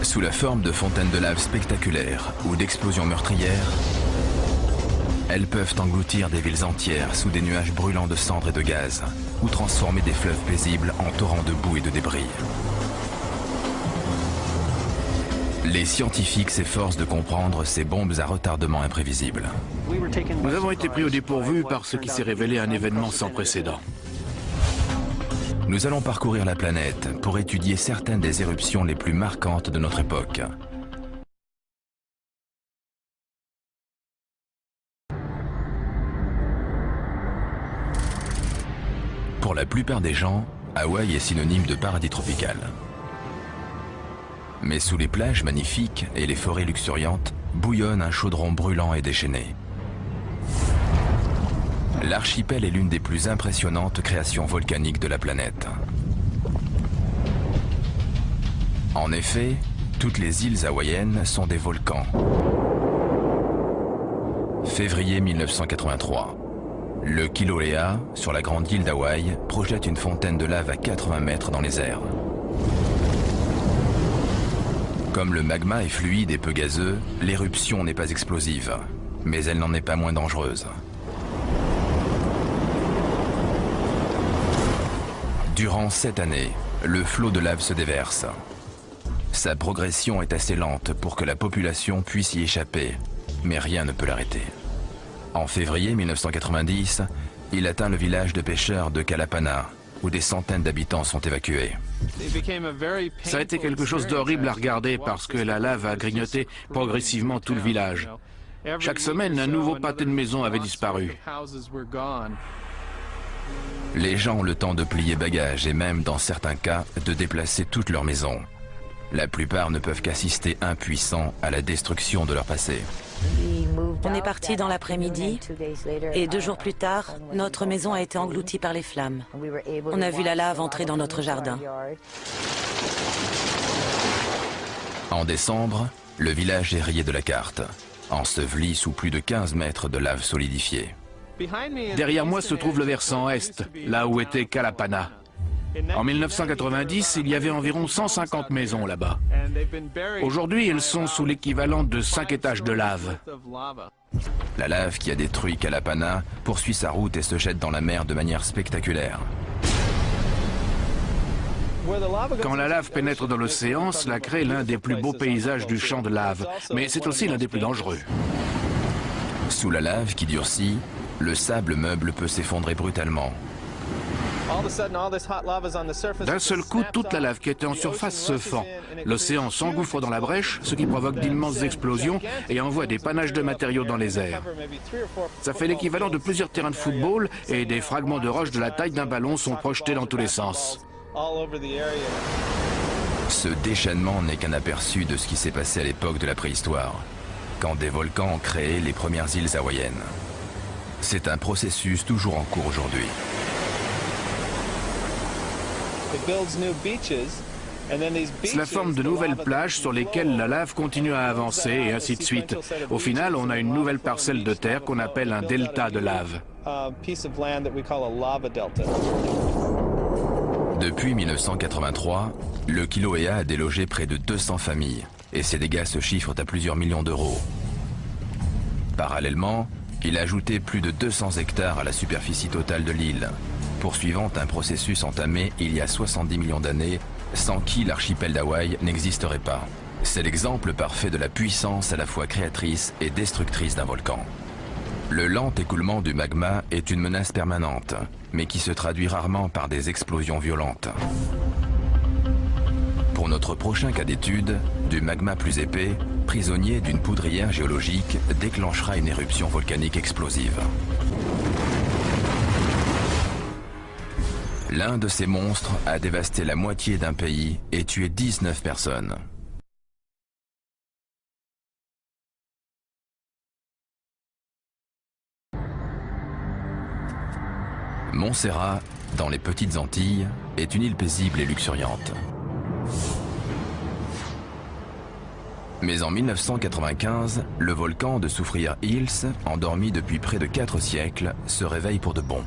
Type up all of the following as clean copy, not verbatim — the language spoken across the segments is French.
Sous la forme de fontaines de lave spectaculaires ou d'explosions meurtrières, elles peuvent engloutir des villes entières sous des nuages brûlants de cendres et de gaz, ou transformer des fleuves paisibles en torrents de boue et de débris. Les scientifiques s'efforcent de comprendre ces bombes à retardement imprévisibles. Nous avons été pris au dépourvu par ce qui s'est révélé un événement sans précédent. Nous allons parcourir la planète pour étudier certaines des éruptions les plus marquantes de notre époque. Pour la plupart des gens, Hawaï est synonyme de paradis tropical. Mais sous les plages magnifiques et les forêts luxuriantes, bouillonne un chaudron brûlant et déchaîné. L'archipel est l'une des plus impressionnantes créations volcaniques de la planète. En effet, toutes les îles hawaïennes sont des volcans. Février 1983. Le Kilauea, sur la grande île d'Hawaï, projette une fontaine de lave à 80 mètres dans les airs. Comme le magma est fluide et peu gazeux, l'éruption n'est pas explosive, mais elle n'en est pas moins dangereuse. Durant 7 années, le flot de lave se déverse. Sa progression est assez lente pour que la population puisse y échapper, mais rien ne peut l'arrêter. En février 1990, il atteint le village de pêcheurs de Kalapana, où des centaines d'habitants sont évacués. Ça a été quelque chose d'horrible à regarder parce que la lave a grignoté progressivement tout le village. Chaque semaine, un nouveau pâté de maison avait disparu. Les gens ont le temps de plier bagages et même, dans certains cas, de déplacer toute leur maison. La plupart ne peuvent qu'assister impuissants à la destruction de leur passé. On est parti dans l'après-midi et 2 jours plus tard, notre maison a été engloutie par les flammes. On a vu la lave entrer dans notre jardin. En décembre, le village est rayé de la carte, enseveli sous plus de 15 mètres de lave solidifiée. Derrière moi se trouve le versant est, là où était Kalapana. En 1990, il y avait environ 150 maisons là-bas. Aujourd'hui, elles sont sous l'équivalent de 5 étages de lave. La lave qui a détruit Kalapana poursuit sa route et se jette dans la mer de manière spectaculaire. Quand la lave pénètre dans l'océan, cela crée l'un des plus beaux paysages du champ de lave, mais c'est aussi l'un des plus dangereux. Sous la lave qui durcit, le sable meuble peut s'effondrer brutalement. D'un seul coup, toute la lave qui était en surface se fend. L'océan s'engouffre dans la brèche, ce qui provoque d'immenses explosions et envoie des panaches de matériaux dans les airs. Ça fait l'équivalent de plusieurs terrains de football et des fragments de roche de la taille d'un ballon sont projetés dans tous les sens. Ce déchaînement n'est qu'un aperçu de ce qui s'est passé à l'époque de la préhistoire, quand des volcans ont créé les premières îles hawaïennes. C'est un processus toujours en cours aujourd'hui. Cela forme de nouvelles plages sur lesquelles la lave continue à avancer et ainsi de suite. Au final, on a une nouvelle parcelle de terre qu'on appelle un delta de lave. Depuis 1983, le Kilauea a délogé près de 200 familles et ses dégâts se chiffrent à plusieurs millions d'euros. Parallèlement, il a ajouté plus de 200 hectares à la superficie totale de l'île, poursuivant un processus entamé il y a 70 millions d'années, sans qui l'archipel d'Hawaï n'existerait pas. C'est l'exemple parfait de la puissance à la fois créatrice et destructrice d'un volcan. Le lent écoulement du magma est une menace permanente, mais qui se traduit rarement par des explosions violentes. Pour notre prochain cas d'étude, du magma plus épais, prisonnier d'une poudrière géologique, déclenchera une éruption volcanique explosive. L'un de ces monstres a dévasté la moitié d'un pays et tué 19 personnes. Montserrat, dans les Petites Antilles, est une île paisible et luxuriante. Mais en 1995, le volcan de Soufrière Hills, endormi depuis près de 4 siècles, se réveille pour de bon.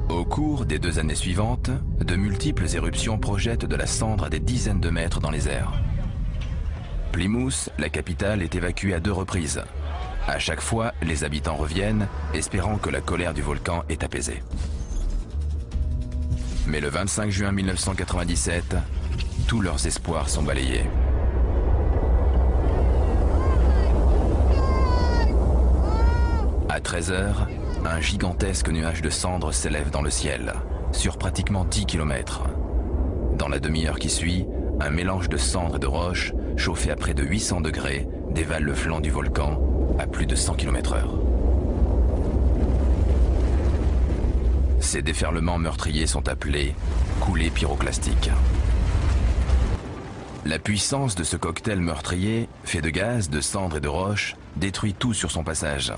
Au Au cours des 2 années suivantes, de multiples éruptions projettent de la cendre à des dizaines de mètres dans les airs. Plymouth, la capitale, est évacuée à 2 reprises. À chaque fois, les habitants reviennent, espérant que la colère du volcan est apaisée. Mais le 25 juin 1997, tous leurs espoirs sont balayés. À 13 h, un gigantesque nuage de cendres s'élève dans le ciel, sur pratiquement 10 km. Dans la demi-heure qui suit, un mélange de cendres et de roches, chauffé à près de 800 degrés, dévale le flanc du volcan à plus de 100 km/h. Ces déferlements meurtriers sont appelés coulées pyroclastiques. La puissance de ce cocktail meurtrier, fait de gaz, de cendres et de roches, détruit tout sur son passage.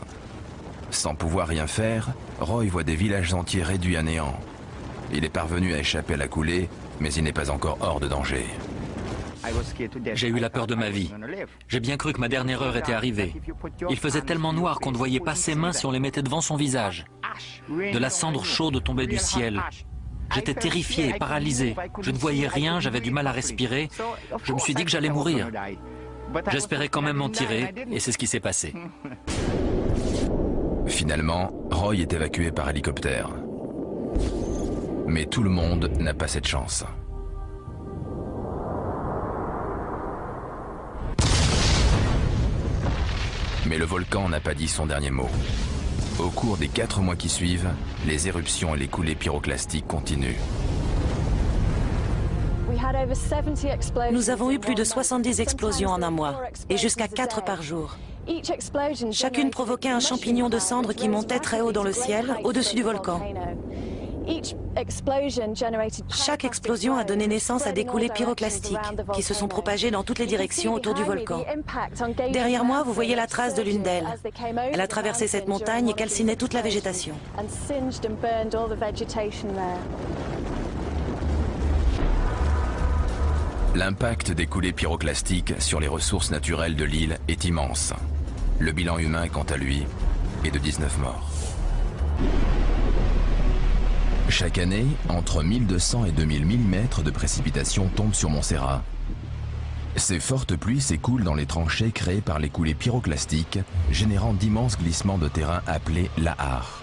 Sans pouvoir rien faire, Roy voit des villages entiers réduits à néant. Il est parvenu à échapper à la coulée, mais il n'est pas encore hors de danger. J'ai eu la peur de ma vie. J'ai bien cru que ma dernière heure était arrivée. Il faisait tellement noir qu'on ne voyait pas ses mains si on les mettait devant son visage. De la cendre chaude tombait du ciel. J'étais terrifié et paralysé. Je ne voyais rien, j'avais du mal à respirer. Je me suis dit que j'allais mourir. J'espérais quand même m'en tirer, et c'est ce qui s'est passé. Finalement, Roy est évacué par hélicoptère. Mais tout le monde n'a pas cette chance. Mais le volcan n'a pas dit son dernier mot. Au cours des 4 mois qui suivent, les éruptions et les coulées pyroclastiques continuent. Nous avons eu plus de 70 explosions en un mois, et jusqu'à 4 par jour. Chacune provoquait un champignon de cendres qui montait très haut dans le ciel, au-dessus du volcan. Chaque explosion a donné naissance à des coulées pyroclastiques qui se sont propagées dans toutes les directions autour du volcan. Derrière moi, vous voyez la trace de l'une d'elles. Elle a traversé cette montagne et calciné toute la végétation. L'impact des coulées pyroclastiques sur les ressources naturelles de l'île est immense. Le bilan humain, quant à lui, est de 19 morts. Chaque année, entre 1200 et 2000 mm de précipitations tombent sur Montserrat. Ces fortes pluies s'écoulent dans les tranchées créées par les coulées pyroclastiques, générant d'immenses glissements de terrain appelés lahars.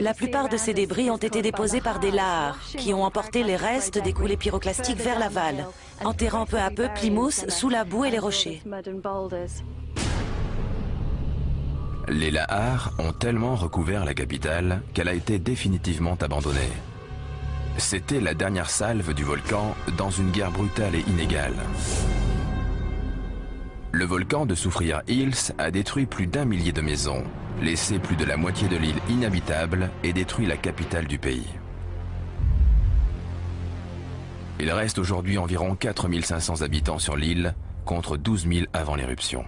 La plupart de ces débris ont été déposés par des lahars, qui ont emporté les restes des coulées pyroclastiques vers l'aval, enterrant peu à peu Plymouth sous la boue et les rochers. Les lahars ont tellement recouvert la capitale qu'elle a été définitivement abandonnée. C'était la dernière salve du volcan dans une guerre brutale et inégale. Le volcan de Soufrière Hills a détruit plus d'1 millier de maisons, laissé plus de la moitié de l'île inhabitable et détruit la capitale du pays. Il reste aujourd'hui environ 4500 habitants sur l'île, contre 12 000 avant l'éruption.